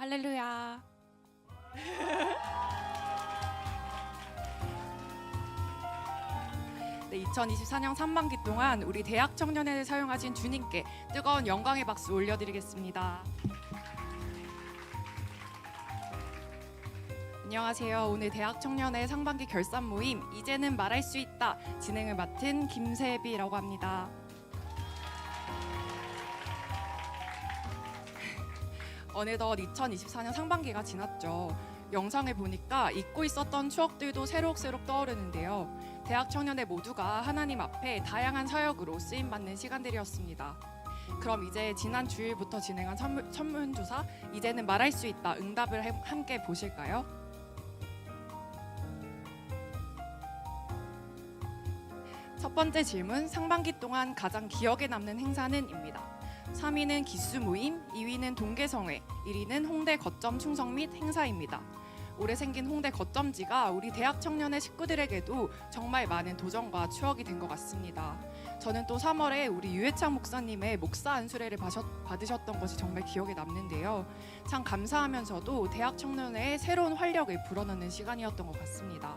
할렐루야. 네, 2024년 3반기 동안 우리 대학 청년회를 사용하신 주님께 뜨거운 영광의 박수 올려드리겠습니다. 안녕하세요. 오늘 대학 청년회 상반기 결산 모임 이제는 말할 수 있다 진행을 맡은 김세비라고 합니다. 어느덧 2024년 상반기가 지났죠. 영상을 보니까 잊고 있었던 추억들도 새록새록 떠오르는데요. 대학 청년회 모두가 하나님 앞에 다양한 사역으로 쓰임받는 시간들이었습니다. 그럼 이제 지난 주일부터 진행한 설문조사 이제는 말할 수 있다 응답을 함께 보실까요? 첫 번째 질문, 상반기 동안 가장 기억에 남는 행사는?입니다. 3위는 기수 모임, 2위는 동계성회, 1위는 홍대 거점 충성 및 행사입니다. 올해 생긴 홍대 거점지가 우리 대학 청년의 식구들에게도 정말 많은 도전과 추억이 된 것 같습니다. 저는 또 3월에 우리 유해창 목사님의 목사 안수례를 받으셨던 것이 정말 기억에 남는데요. 참 감사하면서도 대학 청년회의 새로운 활력을 불어넣는 시간이었던 것 같습니다.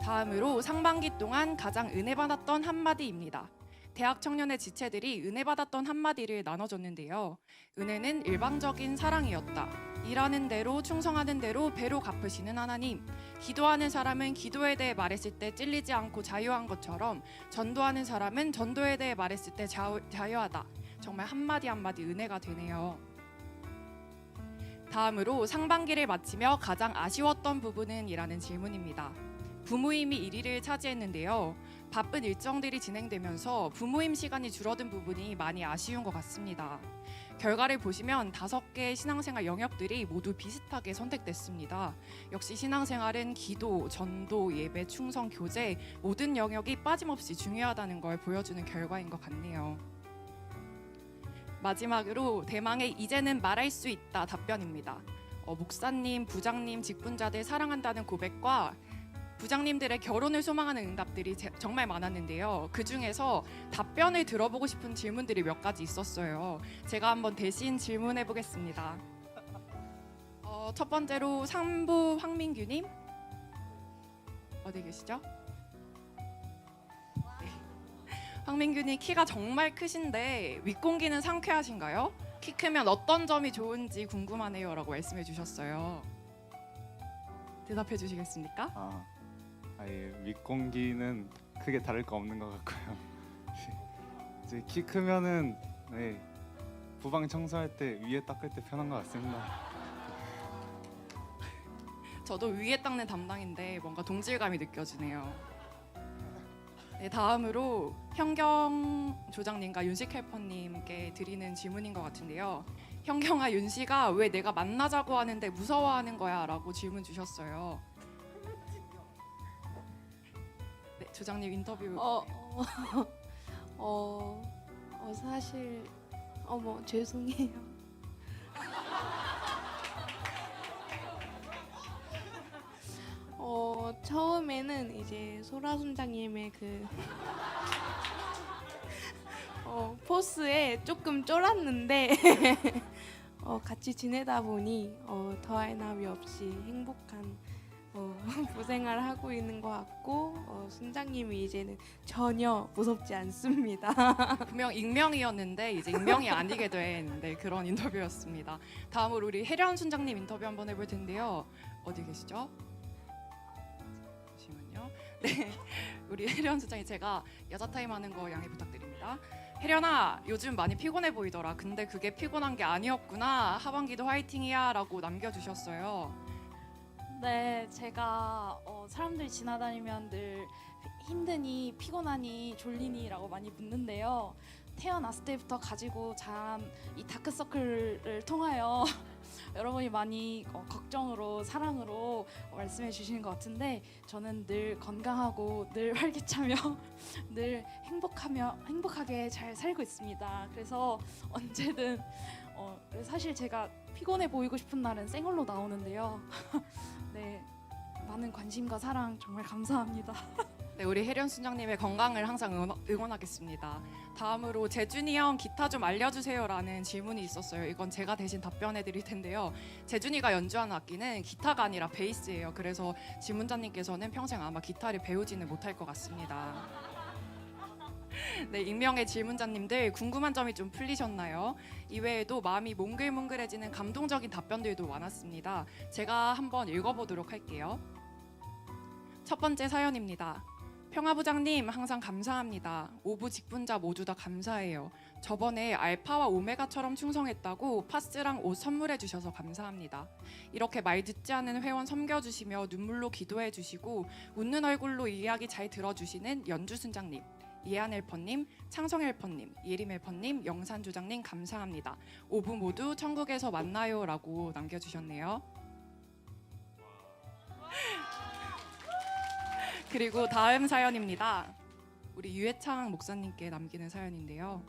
다음으로 상반기 동안 가장 은혜 받았던 한마디입니다. 대학 청년의 지체들이 은혜 받았던 한마디를 나눠줬는데요. 은혜는 일방적인 사랑이었다. 일하는 대로 충성하는 대로 배로 갚으시는 하나님. 기도하는 사람은 기도에 대해 말했을 때 찔리지 않고 자유한 것처럼 전도하는 사람은 전도에 대해 말했을 때 자유하다. 정말 한마디 한마디 은혜가 되네요. 다음으로 상반기를 마치며 가장 아쉬웠던 부분은? 이라는 질문입니다. 부모임이 1위를 차지했는데요. 바쁜 일정들이 진행되면서 부모임 시간이 줄어든 부분이 많이 아쉬운 것 같습니다. 결과를 보시면 5개의 신앙생활 영역들이 모두 비슷하게 선택됐습니다. 역시 신앙생활은 기도, 전도, 예배, 충성, 교제 모든 영역이 빠짐없이 중요하다는 걸 보여주는 결과인 것 같네요. 마지막으로 대망의 이제는 말할 수 있다 답변입니다. 목사님, 부장님, 직분자들 사랑한다는 고백과 부장님들의 결혼을 소망하는 응답들이 정말 많았는데요. 그 중에서 답변을 들어보고 싶은 질문들이 몇 가지 있었어요. 제가 한번 대신 질문해 보겠습니다. 첫 번째로 상부 황민규님 어디 계시죠? 네. 황민규님 키가 정말 크신데 윗공기는 상쾌하신가요? 키 크면 어떤 점이 좋은지 궁금하네요 라고 말씀해 주셨어요. 대답해 주시겠습니까? 아예 윗공기는 크게 다를 거 없는 것 같고요. 이제 키 크면은 부방 청소할 때 위에 닦을 때 편한 것 같습니다. 저도 위에 닦는 담당인데 뭔가 동질감이 느껴지네요. 네, 다음으로 현경 조장님과 윤식 헬퍼님께 드리는 질문인 것 같은데요. 현경아, 윤식아, 왜 내가 만나자고 하는데 무서워하는 거야? 라고 질문 주셨어요. 네, 조장님 인터뷰. 사실 죄송해요. 처음에는 이제 소라 순장님의 그 포스에 조금 쫄았는데 같이 지내다 보니 더할 나위 없이 행복한 고생을 하고 있는 것 같고 순장님이 이제는 전혀 무섭지 않습니다. 분명 익명이었는데 이제 익명이 아니게 된 그런 인터뷰였습니다. 다음으로 우리 혜련 순장님 인터뷰 한번 해볼 텐데요. 어디 계시죠? 잠시만요. 네, 우리 혜련 순장이 제가 여자 타임 하는 거 양해 부탁드립니다. 혜련아, 요즘 많이 피곤해 보이더라. 근데 그게 피곤한 게 아니었구나. 하반기도 화이팅이야 라고 남겨주셨어요. 네, 제가 사람들이 지나다니면 늘 힘드니, 피곤하니, 졸리니 라고 많이 묻는데요. 태어났을 때부터 가지고 자란 이 다크서클을 통하여 여러분이 많이 걱정으로, 사랑으로 말씀해 주시는 것 같은데 저는 늘 건강하고 늘 활기차며 늘 행복하게 잘 살고 있습니다. 그래서 언제든 사실 제가 피곤해 보이고 싶은 날은 생얼로 나오는데요. 네, 많은 관심과 사랑 정말 감사합니다. 네, 우리 혜련 순장님의 건강을 항상 응원하겠습니다. 다음으로 재준이 형 기타 좀 알려주세요라는 질문이 있었어요. 이건 제가 대신 답변해 드릴 텐데요. 재준이가 연주하는 악기는 기타가 아니라 베이스예요. 그래서 질문자님께서는 평생 아마 기타를 배우지는 못할 것 같습니다. 네, 익명의 질문자님들 궁금한 점이 좀 풀리셨나요? 이외에도 마음이 몽글몽글해지는 감동적인 답변들도 많았습니다. 제가 한번 읽어보도록 할게요. 첫 번째 사연입니다. 평화부장님 항상 감사합니다. 오부 직분자 모두 다 감사해요. 저번에 알파와 오메가처럼 충성했다고 파스랑 옷 선물해 주셔서 감사합니다. 이렇게 말 듣지 않는 회원 섬겨주시며 눈물로 기도해 주시고 웃는 얼굴로 이야기 잘 들어주시는 연주순장님, 이한헬퍼님, 창성헬퍼님, 예림헬퍼님, 영산주장님 감사합니다. 오부 모두 천국에서 만나요 라고 남겨주셨네요. 그리고 다음 사연입니다. 우리 유해창 목사님께 남기는 사연인데요.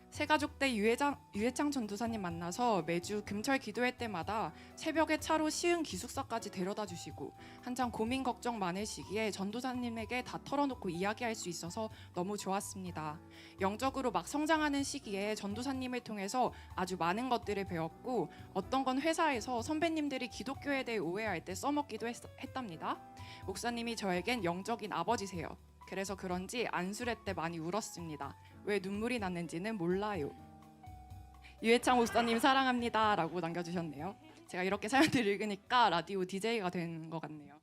새가족 때 유해창 전도사님 만나서 매주 금철 기도회 때마다 새벽에 차로 시흥 기숙사까지 데려다 주시고 한창 고민 걱정 많을 시기에 전도사님에게 다 털어놓고 이야기할 수 있어서 너무 좋았습니다. 영적으로 막 성장하는 시기에 전도사님을 통해서 아주 많은 것들을 배웠고 어떤 건 회사에서 선배님들이 기독교에 대해 오해할 때 써먹기도 했답니다. 목사님이 저에겐 영적인 아버지세요. 그래서 그런지 안수례 때 많이 울었습니다. 왜 눈물이 났는지는 몰라요. 유해창 목사님 사랑합니다 라고 남겨주셨네요. 제가 이렇게 사연들을 읽으니까 라디오 DJ가 된 것 같네요.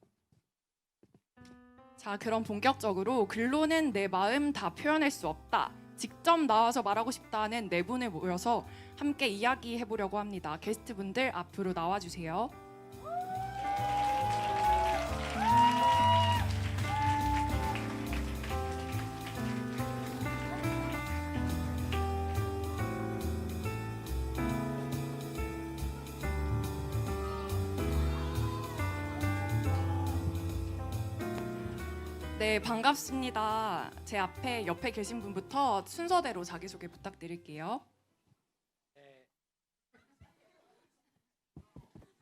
자, 그럼 본격적으로 글로는 내 마음 다 표현할 수 없다, 직접 나와서 말하고 싶다는 네 분을 모여서 함께 이야기해보려고 합니다. 게스트분들 앞으로 나와주세요. 네, 반갑습니다. 제 옆에 계신 분부터 순서대로 자기소개 부탁드릴게요.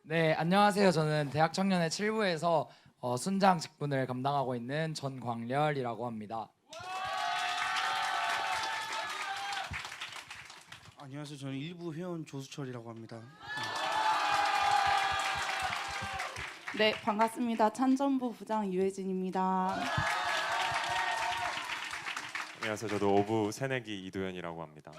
네, 안녕하세요. 저는 대학 청년의 7부에서 순장 직분을 감당하고 있는 전광렬이라고 합니다. 안녕하세요. 저는 일부 회원 조수철이라고 합니다. 네, 반갑습니다. 찬전부 부장 유혜진입니다. 안녕하세요. 저도 오부 새내기 이도현이라고 합니다.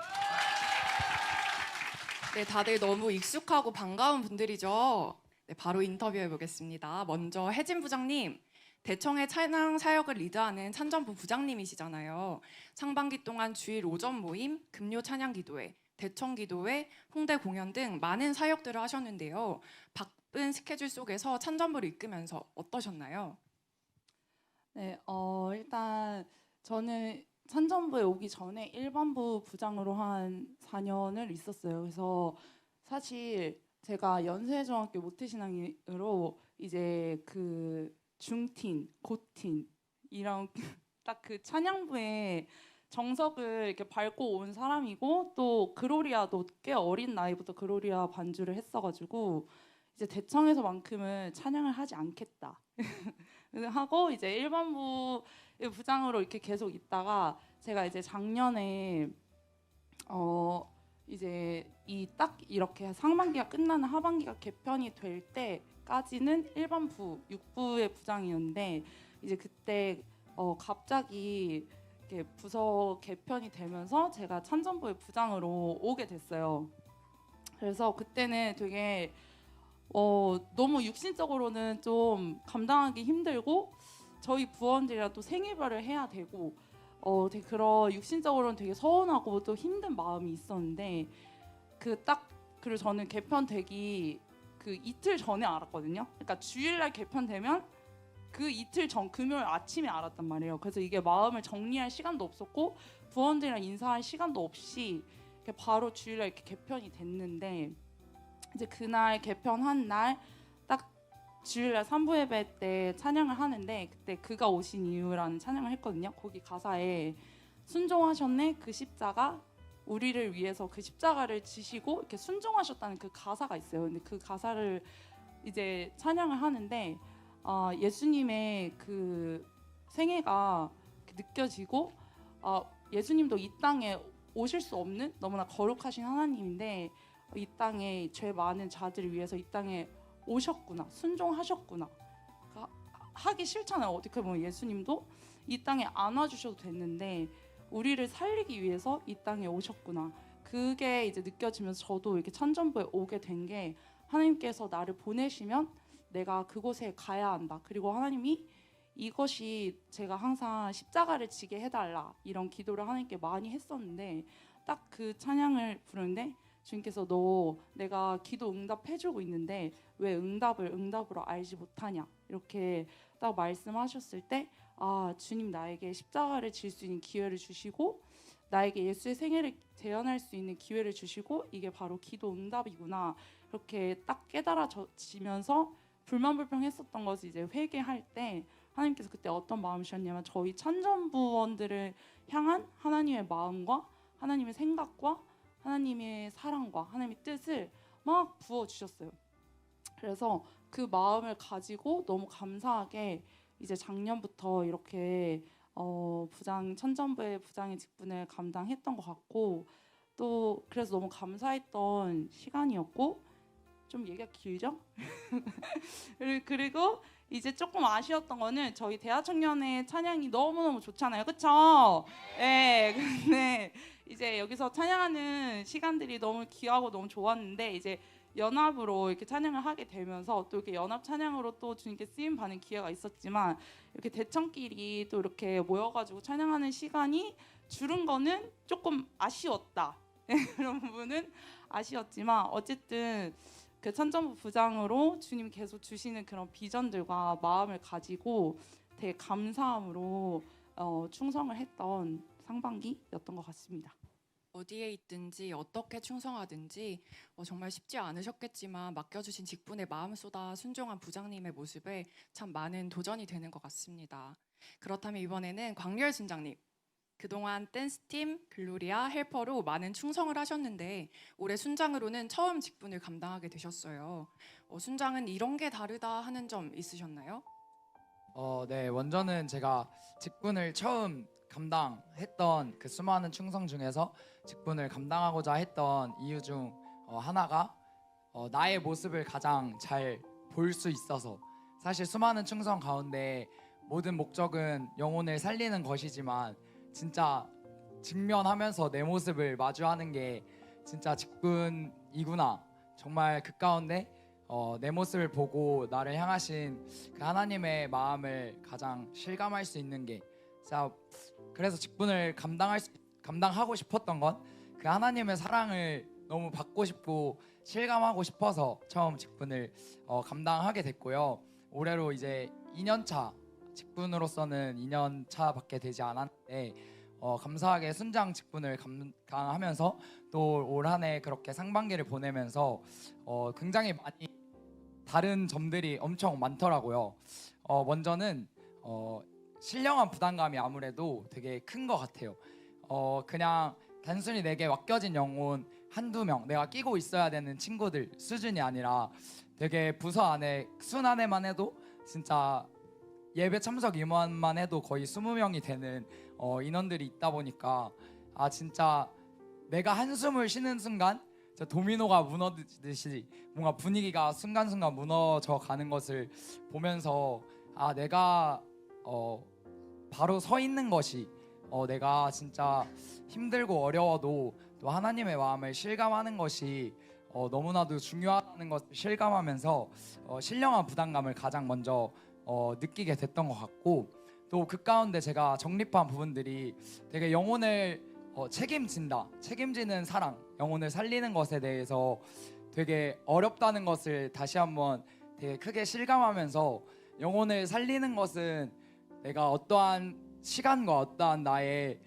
네, 다들 너무 익숙하고 반가운 분들이죠. 네, 바로 인터뷰해 보겠습니다. 먼저 혜진 부장님, 대청의 찬양 사역을 리드하는 찬전부 부장님이시잖아요. 상반기 동안 주일 오전 모임, 금요 찬양 기도회, 대청 기도회, 홍대 공연 등 많은 사역들을 하셨는데요. 바쁜 스케줄 속에서 찬전부를 이끌면서 어떠셨나요? 네, 일단 저는 찬전부에 오기 전에 일반부 부장으로 한 4년을 있었어요. 그래서 사실 제가 연세중학교 모태신앙으로 이제 그 중틴, 고틴 이런 딱 그 찬양부에 정석을 이렇게 밟고 온 사람이고 또 그로리아도 꽤 어린 나이부터 그로리아 반주를 했어가지고 이제 대청에서만큼은 찬양을 하지 않겠다 하고 이제 일반부 부장으로 이렇게 계속 있다가 제가 이제 작년에 이제 이 딱 이렇게 상반기가 끝나는 하반기가 개편이 될 때까지는 일반부 6부의 부장이었는데 이제 그때 갑자기 이렇게 부서 개편이 되면서 제가 찬전부의 부장으로 오게 됐어요. 그래서 그때는 되게 너무 육신적으로는 좀 감당하기 힘들고 저희 부원들이랑 또 생일별을 해야 되고 되게 그런 육신적으로는 되게 서운하고 또 힘든 마음이 있었는데 그리고 저는 개편되기 그 이틀 전에 알았거든요. 그러니까 주일날 개편되면 그 이틀 전 금요일 아침에 알았단 말이에요. 그래서 이게 마음을 정리할 시간도 없었고 부원들이랑 인사할 시간도 없이 바로 주일날 이렇게 개편이 됐는데 이제 그날 개편한 날 딱 주일날 3부 예배 때 찬양을 하는데 그때 그가 오신 이유라는 찬양을 했거든요. 거기 가사에 순종하셨네 그 십자가 우리를 위해서 그 십자가를 지시고 이렇게 순종하셨다는 그 가사가 있어요. 근데 그 가사를 이제 찬양을 하는데 예수님의 그 생애가 이렇게 느껴지고 예수님도 이 땅에 오실 수 없는 너무나 거룩하신 하나님인데 이 땅에 죄 많은 자들을 위해서 이 땅에 오셨구나, 순종하셨구나. 그러니까 하기 싫잖아요. 어떻게 보면 예수님도 이 땅에 안 와주셔도 됐는데 우리를 살리기 위해서 이 땅에 오셨구나. 그게 이제 느껴지면서 저도 이렇게 천전부에 오게 된 게 하나님께서 나를 보내시면 내가 그곳에 가야 한다. 그리고 하나님이 이것이 제가 항상 십자가를 지게 해달라 이런 기도를 하나님께 많이 했었는데 딱 그 찬양을 부르는데 주님께서 너 내가 기도 응답해주고 있는데 왜 응답으로 알지 못하냐 이렇게 딱 말씀하셨을 때 주님 나에게 십자가를 질 수 있는 기회를 주시고 나에게 예수의 생애를 재현할 수 있는 기회를 주시고 이게 바로 기도 응답이구나 이렇게 딱 깨달아지면서 불만불평했었던 것을 이제 회개할 때 하나님께서 그때 어떤 마음이셨냐면 저희 천전부원들을 향한 하나님의 마음과 하나님의 생각과 하나님의 사랑과 하나님의 뜻을 막 부어주셨어요. 그래서 그 마음을 가지고 너무 감사하게 이제 작년부터 이렇게 천전부의 부장의 직분을 감당했던 것 같고 또 그래서 너무 감사했던 시간이었고 좀 얘기가 길죠? 그리고 이제 조금 아쉬웠던 거는 저희 대하청년의 찬양이 너무너무 좋잖아요. 그쵸? 네, 근데 이제 여기서 찬양하는 시간들이 너무 귀하고 너무 좋았는데 이제 연합으로 이렇게 찬양을 하게 되면서 또 이렇게 연합 찬양으로 또 주님께 쓰임 받는 기회가 있었지만 이렇게 대청끼리 또 이렇게 모여가지고 찬양하는 시간이 줄은 거는 조금 아쉬웠다. 그런 부분은 아쉬웠지만 어쨌든 그 천전부 부장으로 주님이 계속 주시는 그런 비전들과 마음을 가지고 되게 감사함으로 충성을 했던 상반기였던 것 같습니다. 어디에 있든지 어떻게 충성하든지 정말 쉽지 않으셨겠지만 맡겨주신 직분에 마음 쏟아 순종한 부장님의 모습에 참 많은 도전이 되는 것 같습니다. 그렇다면 이번에는 광렬 순장님, 그동안 댄스팀, 글로리아, 헬퍼로 많은 충성을 하셨는데 올해 순장으로는 처음 직분을 감당하게 되셨어요. 순장은 이런 게 다르다 하는 점 있으셨나요? 네, 먼저는 제가 직분을 처음 감당했던 그 수많은 충성 중에서 직분을 감당하고자 했던 이유 중 하나가 나의 모습을 가장 잘 볼 수 있어서 사실 수많은 충성 가운데 모든 목적은 영혼을 살리는 것이지만 진짜 직면하면서 내 모습을 마주하는 게 진짜 직분이구나. 정말 그 가운데 내 모습을 보고 나를 향하신 그 하나님의 마음을 가장 실감할 수 있는 게 진짜 그래서 직분을 감당하고 싶었던 건 그 하나님의 사랑을 너무 받고 싶고 실감하고 싶어서 처음 직분을 감당하게 됐고요. 올해로 이제 2년차 직분으로서는 2년 차밖에 되지 않았는데 감사하게 순장 직분을 감당하면서 또 올 한 해 그렇게 상반기를 보내면서 굉장히 많이 다른 점들이 엄청 많더라고요. 먼저는 신령한 부담감이 아무래도 되게 큰 것 같아요. 그냥 단순히 내게 맡겨진 영혼 한두 명, 내가 끼고 있어야 되는 친구들 수준이 아니라 되게 부서 안에 순 안에만 해도 진짜 예배 참석 임원만 해도 거의 20명이 되는 인원들이 있다 보니까 진짜 내가 한숨을 쉬는 순간 도미노가 무너지듯이 뭔가 분위기가 순간순간 무너져 가는 것을 보면서 내가 바로 서 있는 것이 내가 진짜 힘들고 어려워도 또 하나님의 마음을 실감하는 것이 너무나도 중요하다는 것을 실감하면서 신령한 부담감을 가장 먼저 느끼게 됐던 것 같고 또 그 가운데 제가 정립한 부분들이 되게 영혼을 책임지는 사랑, 영혼을 살리는 것에 대해서 되게 어렵다는 것을 다시 한번 되게 크게 실감하면서 영혼을 살리는 것은 내가 어떠한 시간과 어떠한 나의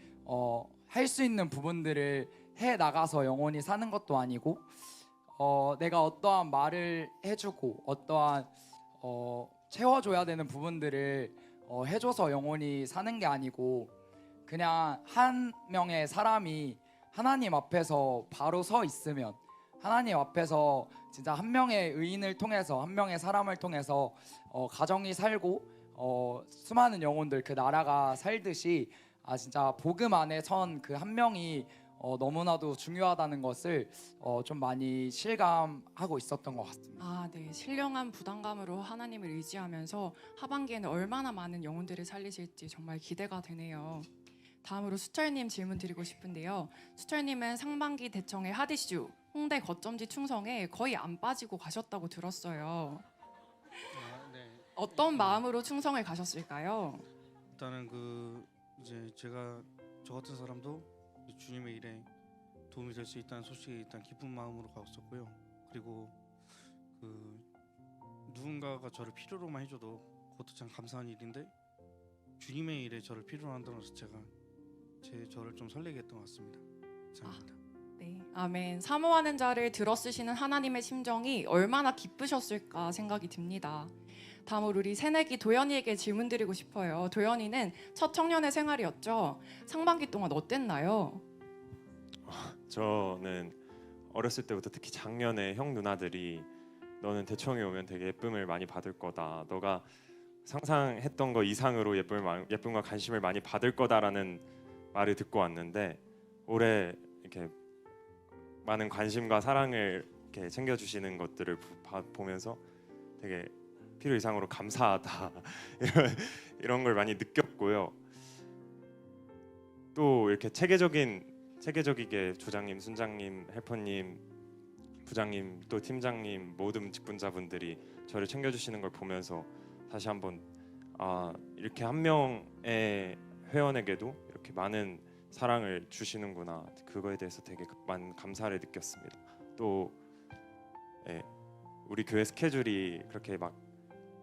할 수 있는 부분들을 해 나가서 영혼이 사는 것도 아니고 내가 어떠한 말을 해주고 어떠한 채워줘야 되는 부분들을 해줘서 영혼이 사는 게 아니고 그냥 한 명의 사람이 하나님 앞에서 바로 서 있으면 하나님 앞에서 진짜 한 명의 의인을 통해서 한 명의 사람을 통해서 가정이 살고 수많은 영혼들 그 나라가 살듯이 진짜 복음 안에 선 그 한 명이 너무나도 중요하다는 것을 좀 많이 실감하고 있었던 것 같습니다. 아, 네. 신령한 부담감으로 하나님을 의지하면서 하반기에는 얼마나 많은 영혼들을 살리실지 정말 기대가 되네요. 다음으로 수철님 질문 드리고 싶은데요. 수철님은 상반기 대청의 핫이슈 홍대 거점지 충성에 거의 안 빠지고 가셨다고 들었어요. 네. 어떤 마음으로 충성을 가셨을까요? 일단은 이제 제가 저 같은 사람도 주님의 일에 도움이 될 수 있다는 소식에 일단 기쁜 마음으로 갔었고요. 그리고 누군가가 저를 필요로만 해줘도 그것도 참 감사한 일인데 주님의 일에 저를 필요로 한다는 것은 저를 좀 설레게 했던 것 같습니다. 감사합니다. 네, 아멘. 사모하는 자를 들어쓰시는 하나님의 심정이 얼마나 기쁘셨을까 생각이 듭니다. 다음으로 우리 새내기 도연이에게 질문 드리고 싶어요. 도연이는 첫 청년의 생활이었죠. 상반기 동안 어땠나요? 저는 어렸을 때부터 특히 작년에 형 누나들이 너는 대청에 오면 되게 예쁨을 많이 받을 거다. 너가 상상했던 거 이상으로 예쁨과 관심을 많이 받을 거다라는 말을 듣고 왔는데 올해 이렇게 많은 관심과 사랑을 이렇게 챙겨주시는 것들을 보면서 되게 필요 이상으로 감사하다 이런 걸 많이 느꼈고요. 또 이렇게 체계적이게 조장님, 순장님, 헬퍼님, 부장님, 또 팀장님 모든 직분자분들이 저를 챙겨주시는 걸 보면서 다시 한번 이렇게 한 명의 회원에게도 이렇게 많은 사랑을 주시는구나, 그거에 대해서 되게 많은 감사를 느꼈습니다. 또 우리 교회 스케줄이 그렇게 막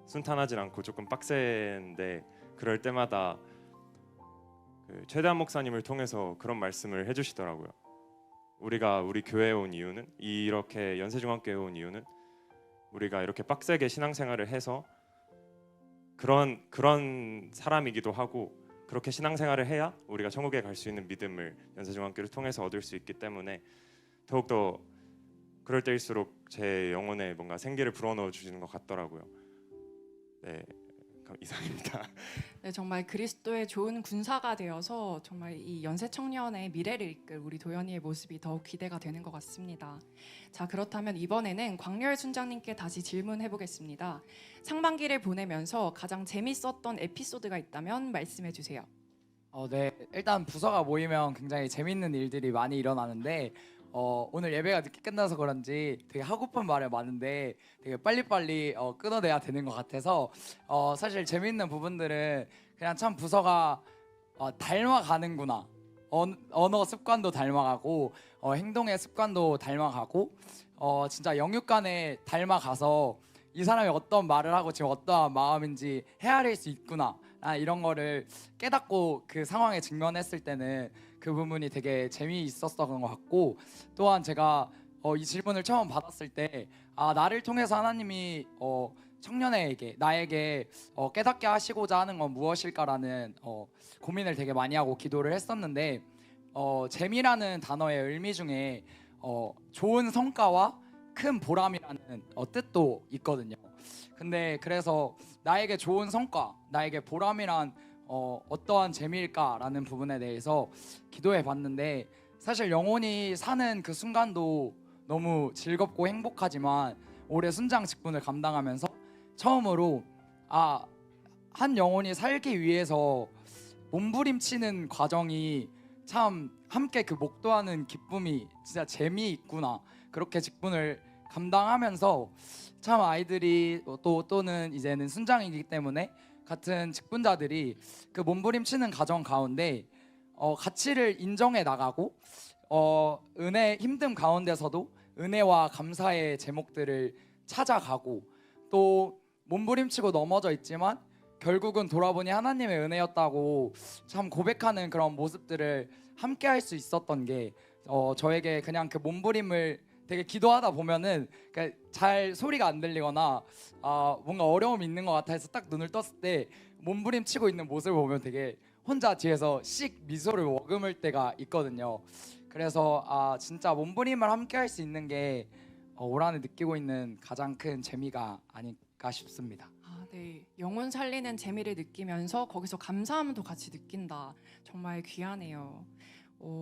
순탄하지 않고 조금 빡센데 그럴 때마다 최대한 목사님을 통해서 그런 말씀을 해주시더라고요. 우리가 우리 교회에 온 이유는, 이렇게 연세중앙교회에 온 이유는 우리가 이렇게 빡세게 신앙생활을 해서 그런 사람이기도 하고, 그렇게 신앙생활을 해야 우리가 천국에 갈 수 있는 믿음을 연세중앙교회를 통해서 얻을 수 있기 때문에 더욱더 그럴 때일수록 제 영혼에 뭔가 생기를 불어넣어 주시는 것 같더라고요. 네, 이상입니다. 네, 정말 그리스도의 좋은 군사가 되어서 정말 이 연세 청년의 미래를 이끌 우리 도연이의 모습이 더욱 기대가 되는 것 같습니다. 자, 그렇다면 이번에는 광렬 순장님께 다시 질문해 보겠습니다. 상반기를 보내면서 가장 재밌었던 에피소드가 있다면 말씀해 주세요. 네, 일단 부서가 모이면 굉장히 재밌는 일들이 많이 일어나는데 오늘 예배가 늦게 끝나서 그런지 되게 하고픈 말이 많은데 되게 빨리빨리 끊어내야 되는 것 같아서 사실 재밌는 부분들은 그냥 참 부서가 닮아가는구나, 언어 습관도 닮아가고 행동의 습관도 닮아가고 진짜 영육간에 닮아가서 이 사람이 어떤 말을 하고 지금 어떠한 마음인지 헤아릴 수 있구나, 이런 거를 깨닫고 그 상황에 직면했을 때는 그 부분이 되게 재미있었던 것 같고, 또한 제가 이 질문을 처음 받았을 때 나를 통해서 하나님이 청년에게, 나에게 깨닫게 하시고자 하는 건 무엇일까라는 고민을 되게 많이 하고 기도를 했었는데 재미라는 단어의 의미 중에 좋은 성과와 큰 보람이라는 뜻도 있거든요. 근데 그래서 나에게 좋은 성과, 나에게 보람이란 어떠한 재미일까라는 부분에 대해서 기도해 봤는데, 사실 영혼이 사는 그 순간도 너무 즐겁고 행복하지만 올해 순장 직분을 감당하면서 처음으로 한 영혼이 살기 위해서 몸부림치는 과정이 참 함께 그 목도하는 기쁨이 진짜 재미있구나, 그렇게 직분을 감당하면서 참 아이들이 또는 이제는 순장이기 때문에 같은 직분자들이 그 몸부림치는 과정 가운데 가치를 인정해 나가고 은혜 힘듦 가운데서도 은혜와 감사의 제목들을 찾아가고, 또 몸부림치고 넘어져 있지만 결국은 돌아보니 하나님의 은혜였다고 참 고백하는 그런 모습들을 함께 할 수 있었던 게 저에게 그냥 그 몸부림을 되게 기도하다 보면은 잘 소리가 안 들리거나 뭔가 어려움이 있는 것 같아서 딱 눈을 떴을 때 몸부림치고 있는 모습을 보면 되게 혼자 뒤에서 씩 미소를 머금을 때가 있거든요. 그래서 진짜 몸부림을 함께 할 수 있는 게 올 한해 느끼고 있는 가장 큰 재미가 아닐까 싶습니다. 네, 영혼 살리는 재미를 느끼면서 거기서 감사함도 같이 느낀다. 정말 귀하네요.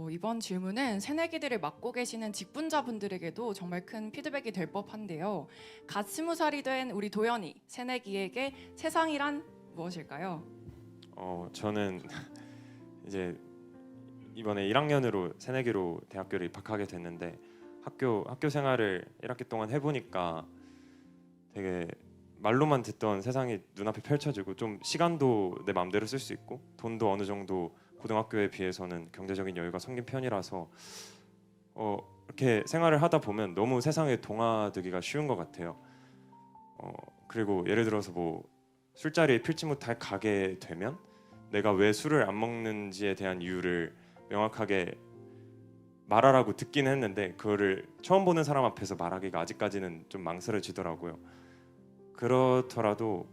이번 질문은 새내기들을 맡고 계시는 직분자분들에게도 정말 큰 피드백이 될 법한데요. 갓 20살이 된 우리 도연이 새내기에게 세상이란 무엇일까요? 저는 이제 이번에 1학년으로 새내기로 대학교를 입학하게 됐는데 학교 생활을 1학기 동안 해보니까 되게 말로만 듣던 세상이 눈앞에 펼쳐지고 좀 시간도 내 마음대로 쓸 수 있고 돈도 어느 정도 고등학교에 비해서는 경제적인 여유가 생긴 편이라서 이렇게 생활을 하다 보면 너무 세상에 동화되기가 쉬운 것 같아요. 그리고 예를 들어서 뭐 술자리에 필지 못할 가게 되면 내가 왜 술을 안 먹는지에 대한 이유를 명확하게 말하라고 듣긴 했는데 그거를 처음 보는 사람 앞에서 말하기가 아직까지는 좀 망설여지더라고요. 그렇더라도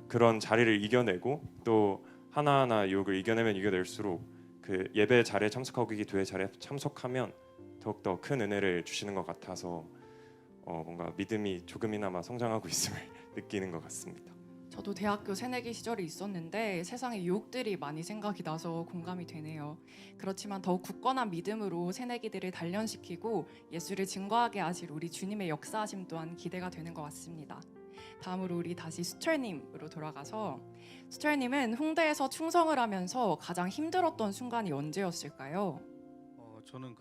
그런 자리를 이겨내고 또 하나하나 유혹을 이겨내면 이겨낼수록 그 예배 자리에 참석하고 기도회 자리에 참석하면 더욱더 큰 은혜를 주시는 것 같아서 뭔가 믿음이 조금이나마 성장하고 있음을 느끼는 것 같습니다. 저도 대학교 새내기 시절이 있었는데 세상에 유혹들이 많이 생각이 나서 공감이 되네요. 그렇지만 더욱 굳건한 믿음으로 새내기들을 단련시키고 예수를 증거하게 하실 우리 주님의 역사하심 또한 기대가 되는 것 같습니다. 다음으로 우리 다시 수철님으로 돌아가서 수철님은 홍대에서 충성을 하면서 가장 힘들었던 순간이 언제였을까요? 저는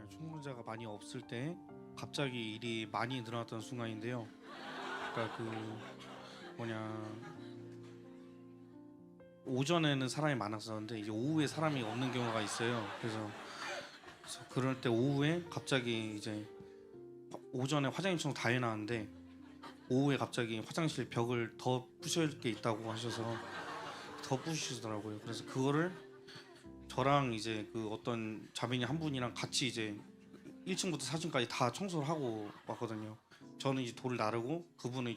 충문자가 많이 없을 때 갑자기 일이 많이 늘어났던 순간인데요. 그러니까 오전에는 사람이 많았었는데 이제 오후에 사람이 없는 경우가 있어요. 그래서 그럴 때 오후에 갑자기 이제 오전에 화장실 청소 다 해놨는데 오후에 갑자기 화장실 벽을 더 부셔질 게 있다고 하셔서 더 부시더라고요. 그래서 그거를 저랑 이제 그 어떤 자매님 한 분이랑 같이 이제 1층부터 4층까지 다 청소를 하고 왔거든요. 저는 이제 돌을 나르고 그분은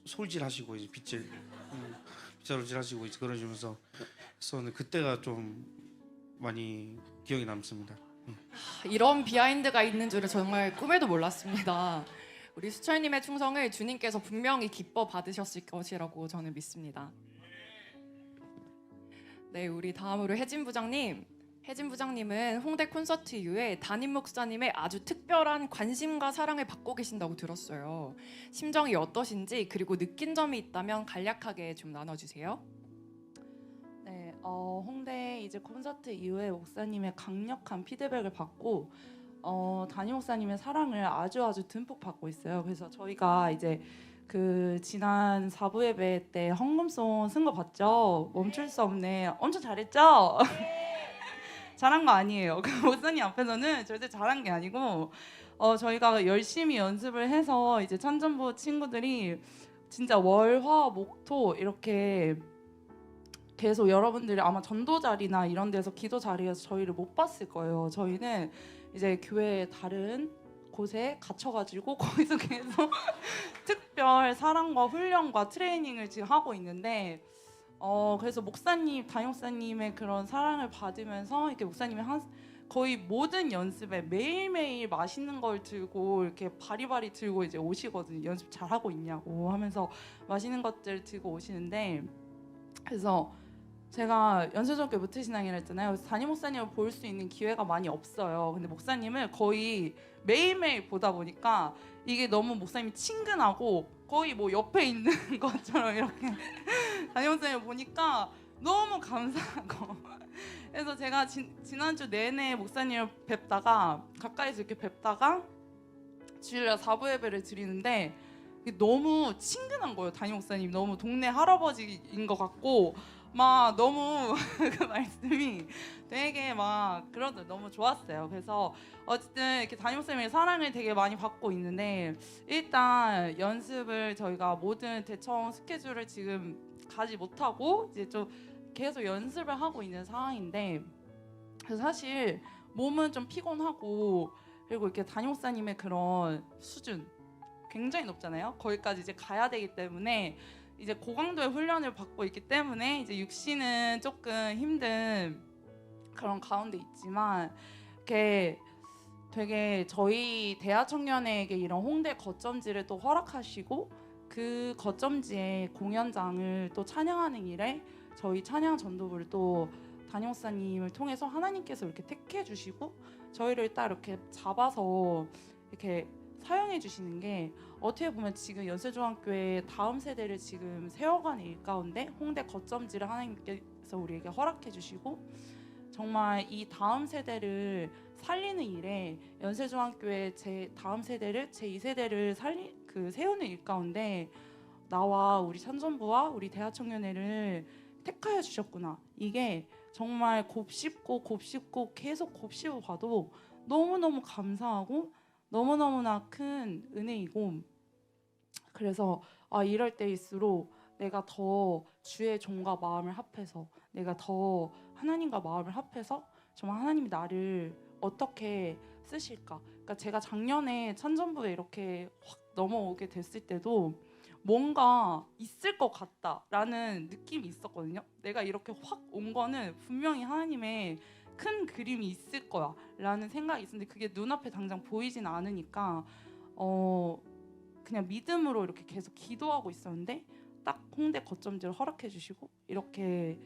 솔질하시고 이제 빗자루질하시고 이제 그러시면서 했었는데 그때가 좀 많이 기억이 남습니다. 이런 비하인드가 있는 줄은 정말 꿈에도 몰랐습니다. 우리 수철님의 충성을 주님께서 분명히 기뻐 받으셨을 것이라고 저는 믿습니다. 네, 우리 다음으로 혜진 부장님. 혜진 부장님은 홍대 콘서트 이후에 담임 목사님의 아주 특별한 관심과 사랑을 받고 계신다고 들었어요. 심정이 어떠신지 그리고 느낀 점이 있다면 간략하게 좀 나눠주세요. 네, 홍대 이제 콘서트 이후에 목사님의 강력한 피드백을 받고 담임 목사님의 사랑을 아주 듬뿍 받고 있어요. 그래서 저희가 이제 그 지난 4부 예배 때 헌금송 쓴 거 봤죠? 멈출 수 없네. 엄청 잘했죠? 잘한 거 아니에요. 그 목사님 앞에서는 절대 잘한 게 아니고 저희가 열심히 연습을 해서 이제 찬전부 친구들이 진짜 월, 화, 목, 토 이렇게 계속 여러분들이 아마 전도 자리나 이런 데서 기도 자리에서 저희를 못 봤을 거예요. 저희는 이제 교회 다른 곳에 갇혀가지고 거기서 계속 특별 사랑과 훈련과 트레이닝을 지금 하고 있는데 그래서 목사님, 담임 목사님의 그런 사랑을 받으면서 이렇게 목사님이 거의 모든 연습에 매일매일 맛있는 걸 들고 이렇게 바리바리 들고 이제 오시거든요. 연습 잘 하고 있냐고 하면서 맛있는 것들 들고 오시는데 그래서 제가 연세전교 무태신앙이라 했잖아요. 그래서 담임 목사님을 볼 수 있는 기회가 많이 없어요. 근데 목사님을 거의 매일매일 보다 보니까 이게 너무 목사님이 친근하고 거의 뭐 옆에 있는 것처럼 이렇게 담임 목사님을 보니까 너무 감사하고 그래서 제가 지난주 내내 목사님을 뵙다가 가까이서 이렇게 뵙다가 주일날 4부 예배를 드리는데 너무 친근한 거예요. 담임 목사님 너무 동네 할아버지인 것 같고 막 너무 그 말씀이 되게 막 그런데 너무 좋았어요. 그래서 어쨌든 이렇게 담임 목사님의 사랑을 되게 많이 받고 있는데 일단 연습을 저희가 모든 대청 스케줄을 지금 가지 못하고 이제 좀 계속 연습을 하고 있는 상황인데 그래서 사실 몸은 좀 피곤하고 그리고 이렇게 담임 목사님의 그런 수준 굉장히 높잖아요. 거기까지 이제 가야 되기 때문에 이제 고강도의 훈련을 받고 있기 때문에 이제 육신은 조금 힘든 그런 가운데 있지만 이렇게 되게 저희 대하 청년에게 이런 홍대 거점지를 또 허락하시고 그 거점지에 공연장을 또 찬양하는 일에 저희 찬양 전도부를 또 담임 목사님을 통해서 하나님께서 이렇게 택해 주시고 저희를 딱 이렇게 잡아서 이렇게 사용해 주시는 게 어떻게 보면 지금 연세중학교의 다음 세대를 지금 세워가는 일 가운데 홍대 거점지를 하나님께서 우리에게 허락해 주시고 정말 이 다음 세대를 살리는 일에 연세중학교의 제 다음 세대를 제 2세대를 세우는 일 가운데 나와 우리 찬전부와 우리 대하청년회를 택하여 주셨구나. 이게 정말 곱씹고 계속 곱씹어 봐도 너무너무 감사하고 너무너무나 큰 은혜이고 그래서 이럴 때일수록 내가 더 주의 종과 마음을 합해서 내가 더 하나님과 마음을 합해서 정말 하나님이 나를 어떻게 쓰실까. 그러니까 제가 작년에 찬전부에 이렇게 확 넘어오게 됐을 때도 뭔가 있을 것 같다라는 느낌이 있었거든요. 내가 이렇게 확 온 거는 분명히 하나님의 큰 그림이 있을 거야라는 생각이 있었는데 그게 눈앞에 당장 보이진 않으니까 그냥 믿음으로 이렇게 계속 기도하고 있었는데 딱 홍대 거점지를 허락해 주시고 이렇게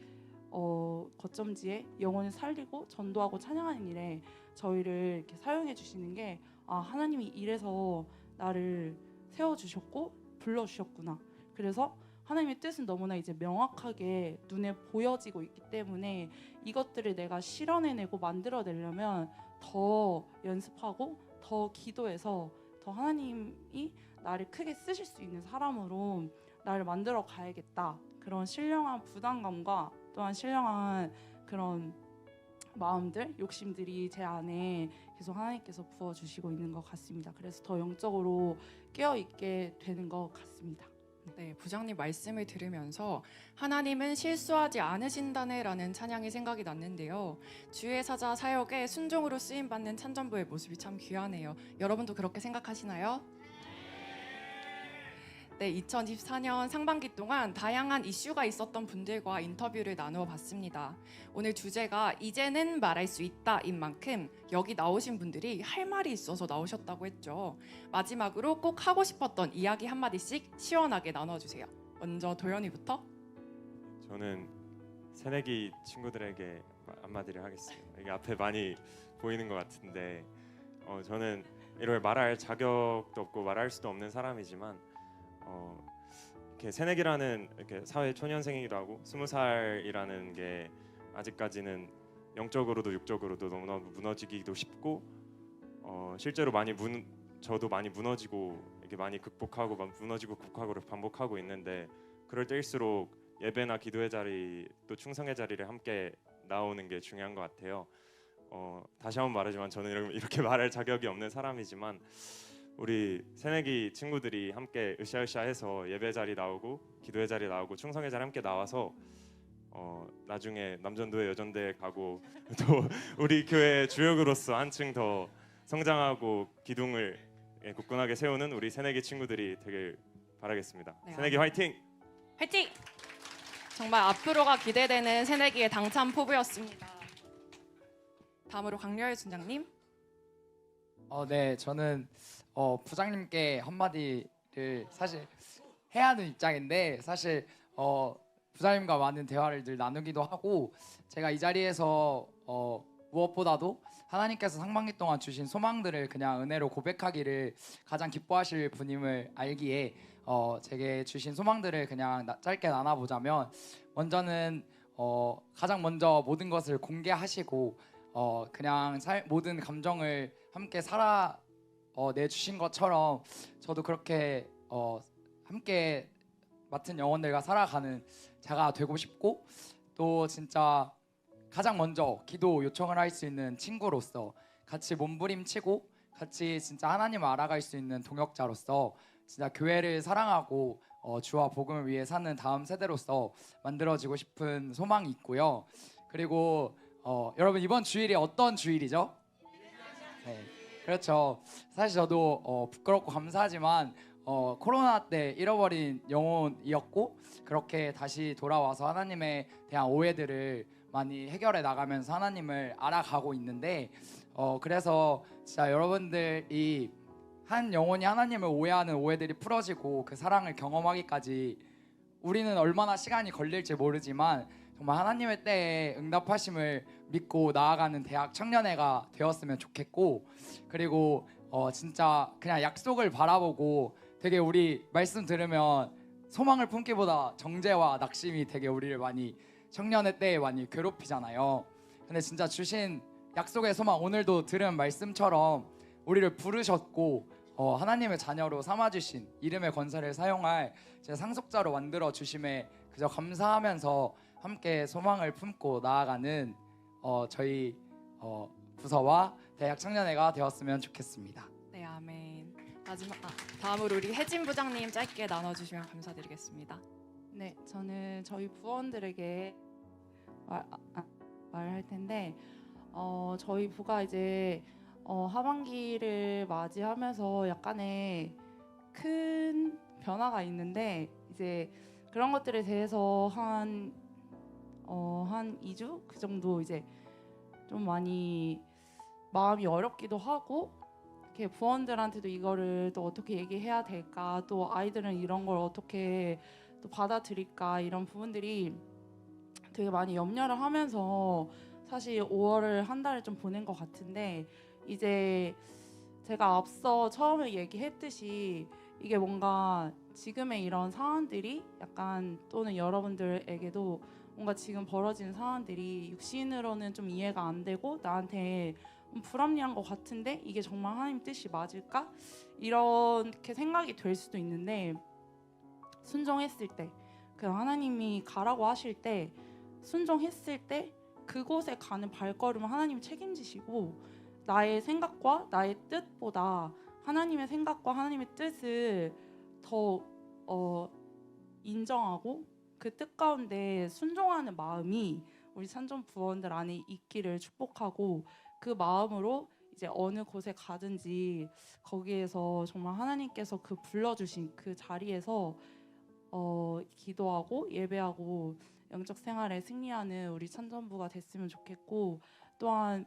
거점지에 영혼을 살리고 전도하고 찬양하는 일에 저희를 이렇게 사용해 주시는 게 하나님이 이래서 나를 세워 주셨고 불러 주셨구나. 그래서 하나님의 뜻은 너무나 이제 명확하게 눈에 보여지고 있기 때문에 이것들을 내가 실현해내고 만들어내려면 더 연습하고 더 기도해서 더 하나님이 나를 크게 쓰실 수 있는 사람으로 나를 만들어 가야겠다. 그런 신령한 부담감과 또한 신령한 그런 마음들, 욕심들이 제 안에 계속 하나님께서 부어주시고 있는 것 같습니다. 그래서 더 영적으로 깨어있게 되는 것 같습니다. 네, 부장님 말씀을 들으면서 하나님은 실수하지 않으신다네라는 찬양이 생각이 났는데요. 주의 사자 사역에 순종으로 쓰임 받는 찬전부의 모습이 참 귀하네요. 여러분도 그렇게 생각하시나요? 네, 2014년 상반기 동안 다양한 이슈가 있었던 분들과 인터뷰를 나누어 봤습니다. 오늘 주제가 이제는 말할 수 있다인 만큼 여기 나오신 분들이 할 말이 있어서 나오셨다고 했죠. 마지막으로 꼭 하고 싶었던 이야기 한마디씩 시원하게 나눠주세요. 먼저 도현이부터. 저는 새내기 친구들에게 한마디를 하겠습니다. 이게 앞에 많이 보이는 것 같은데 저는 이렇게 말할 자격도 없고 말할 수도 없는 사람이지만 이렇게 새내기라는 이렇게 사회 초년생이기도 하고 20살이라는 게 아직까지는 영적으로도 육적으로도 너무너무 무너지기도 쉽고 실제로 저도 많이 무너지고 이렇게 많이 극복하고 무너지고 극복하고를 반복하고 있는데 그럴 때일수록 예배나 기도의 자리 또 충성의 자리를 함께 나오는 게 중요한 것 같아요. 다시 한번 말하지만 저는 이렇게 말할 자격이 없는 사람이지만 우리 새내기 친구들이 함께 으쌰으쌰해서 예배 자리 나오고 기도의 자리 나오고 충성의 자리 함께 나와서 나중에 남전도회 여전대에 가고 또 우리 교회 주역으로서 한층 더 성장하고 기둥을 굳건하게 세우는 우리 새내기 친구들이 되길 바라겠습니다. 네, 새내기 화이팅! 화이팅! 정말 앞으로가 기대되는 새내기의 당찬 포부였습니다. 다음으로 강렬 순장님. 네, 저는 부장님께 한마디를 사실 해야 하는 입장인데 사실 부장님과 많은 대화를 늘 나누기도 하고 제가 이 자리에서 무엇보다도 하나님께서 상반기 동안 주신 소망들을 그냥 은혜로 고백하기를 가장 기뻐하실 분임을 알기에 제게 주신 소망들을 그냥 짧게 나눠보자면 먼저는 가장 먼저 모든 것을 공개하시고 그냥 모든 감정을 함께 내주신 것처럼 저도 그렇게 함께 맡은 영혼들과 살아가는 자가 되고 싶고 또 진짜 가장 먼저 기도 요청을 할 수 있는 친구로서 같이 몸부림치고 같이 진짜 하나님을 알아갈 수 있는 동역자로서 진짜 교회를 사랑하고 주와 복음을 위해 사는 다음 세대로서 만들어지고 싶은 소망이 있고요. 그리고 여러분 이번 주일이 어떤 주일이죠? 네, 그렇죠. 사실 저도 부끄럽고 감사하지만 코로나 때 잃어버린 영혼이었고 그렇게 다시 돌아와서 하나님에 대한 오해들을 많이 해결해 나가면서 하나님을 알아가고 있는데 그래서 진짜 여러분들이 한 영혼이 하나님을 오해하는 오해들이 풀어지고 그 사랑을 경험하기까지 우리는 얼마나 시간이 걸릴지 모르지만 정말 하나님의 때에 응답하심을 믿고 나아가는 대학 청년회가 되었으면 좋겠고, 그리고 진짜 그냥 약속을 바라보고 되게 우리 말씀 들으면 소망을 품기보다 정죄와 낙심이 되게 우리를 많이 청년회 때에 많이 괴롭히잖아요. 근데 진짜 주신 약속의 소망, 오늘도 들은 말씀처럼 우리를 부르셨고 하나님의 자녀로 삼아주신 이름의 권세를 사용할 제 상속자로 만들어 주심에 그저 감사하면서 함께 소망을 품고 나아가는 저희 부서와 대학 청년회가 되었으면 좋겠습니다. 네, 아멘. 다음으로 우리 혜진 부장님 짧게 나눠주시면 감사드리겠습니다. 네, 저는 저희 부원들에게 말할 텐데 저희 부가 이제 하반기를 맞이하면서 약간의 큰 변화가 있는데 이제 그런 것들에 대해서 한 2주 그 정도 이제 좀 많이 마음이 어렵기도 하고, 이렇게 부원들한테도 이거를 또 어떻게 얘기해야 될까, 또 아이들은 이런 걸 어떻게 또 받아들일까, 이런 부분들이 되게 많이 염려를 하면서 사실 5월을 한 달을 좀 보낸 것 같은데, 이제 제가 앞서 처음에 얘기했듯이 이게 뭔가 지금의 이런 상황들이 약간, 또는 여러분들에게도 뭔가 지금 벌어지는 상황들이 육신으로는 좀 이해가 안 되고 나한테 불합리한 것 같은데 이게 정말 하나님 뜻이 맞을까? 이렇게 생각이 될 수도 있는데, 순종했을 때, 그 하나님이 가라고 하실 때 순종했을 때 그곳에 가는 발걸음을 하나님이 책임지시고, 나의 생각과 나의 뜻보다 하나님의 생각과 하나님의 뜻을 더 인정하고 그 뜻 가운데 순종하는 마음이 우리 산전 부원들 안에 있기를 축복하고, 그 마음으로 이제 어느 곳에 가든지 거기에서 정말 하나님께서 그 불러주신 그 자리에서 기도하고 예배하고 영적 생활에 승리하는 우리 찬전부가 됐으면 좋겠고, 또한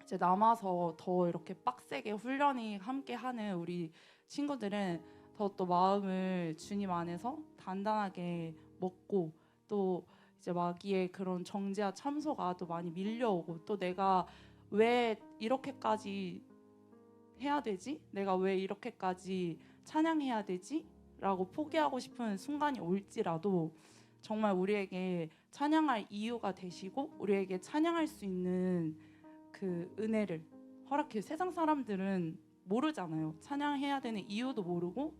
이제 남아서 더 이렇게 빡세게 훈련이 함께하는 우리 친구들은 더 또 마음을 주님 안에서 단단하게 먹고, 또 이제 마귀의 그런 정죄와 참소가 또 많이 밀려오고, 또 내가 왜 이렇게까지 해야 되지? 내가 왜 이렇게까지 찬양해야 되지? 라고 포기하고 싶은 순간이 올지라도 정말 우리에게 찬양할 이유가 되시고 우리에게 찬양할 수 있는 그 은혜를 허락해. 세상 사람들은 모르잖아요. 찬양해야 되는 이유도 모르고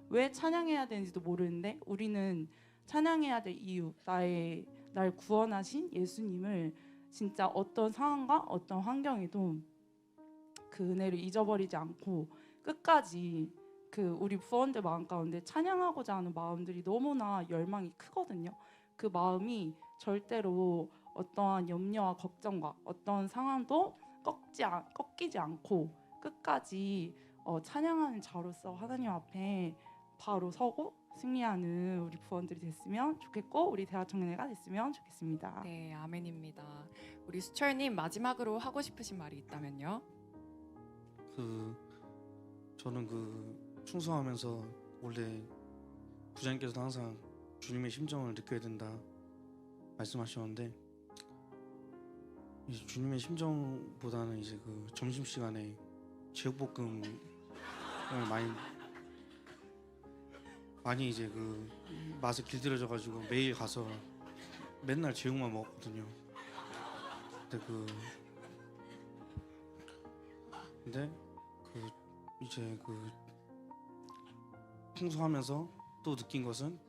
왜 찬양해야 되는지도 모르는데, 우리는 찬양해야 될 이유, 날 구원하신 예수님을 진짜 어떤 상황과 어떤 환경에도 그 은혜를 잊어버리지 않고 끝까지 그 우리 부원들 마음 가운데 찬양하고자 하는 마음들이 너무나 열망이 크거든요. 그 마음이 절대로 어떠한 염려와 걱정과 어떤 상황도 꺾이지 않고 끝까지 찬양하는 자로서 하나님 앞에 바로 서고 승리하는 우리 부원들이 됐으면 좋겠고, 우리 대학청년회가 됐으면 좋겠습니다. 네, 아멘입니다. 우리 수철님 마지막으로 하고 싶으신 말이 있다면요? 저는 충성하면서 원래 부장님께서도 항상 주님의 심정을 느껴야 된다 말씀하셨는데, 이제 주님의 심정보다는 이제 그 점심 시간에 제육볶음을 많이 이제 그 맛에 길들여져가지고 매일 가서 맨날 제육만 먹었거든요. 근데 이제 풍성하면서 또 느낀 것은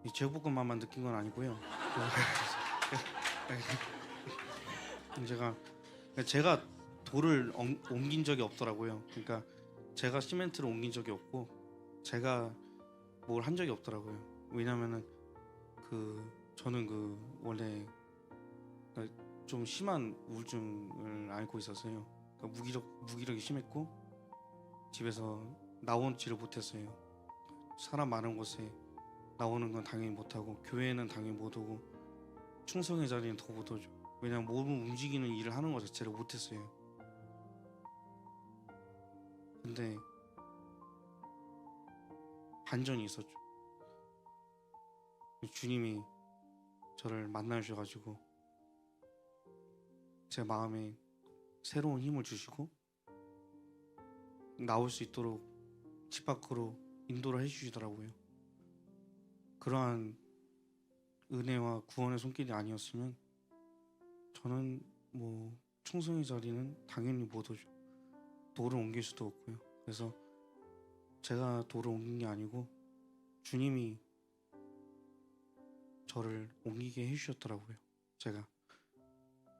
이 제육볶음만만 느낀 건 아니고요. 제가 돌을 옮긴 적이 없더라고요. 그러니까 제가 시멘트를 옮긴 적이 없고 제가 뭘 한 적이 없더라고요. 왜냐면은 저는 원래 좀 심한 우울증을 앓고 있었어요. 그러니까 무기력이 심했고 집에서 나오지를 못했어요. 사람 많은 곳에 나오는 건 당연히 못하고 교회는 당연히 못 오고 충성의 자리는 더 못 오죠. 왜냐면 몸을 움직이는 일을 하는 것 자체를 못했어요. 근데 반전이 있었죠. 주님이 저를 만나주셔가지고 제 마음에 새로운 힘을 주시고 나올 수 있도록 집 밖으로 인도를 해주시더라고요. 그러한 은혜와 구원의 손길이 아니었으면 저는 뭐 충성의 자리는 당연히 못 오죠. 돌을 옮길 수도 없고요. 그래서 제가 돌을 옮긴 게 아니고 주님이 저를 옮기게 해주셨더라고요.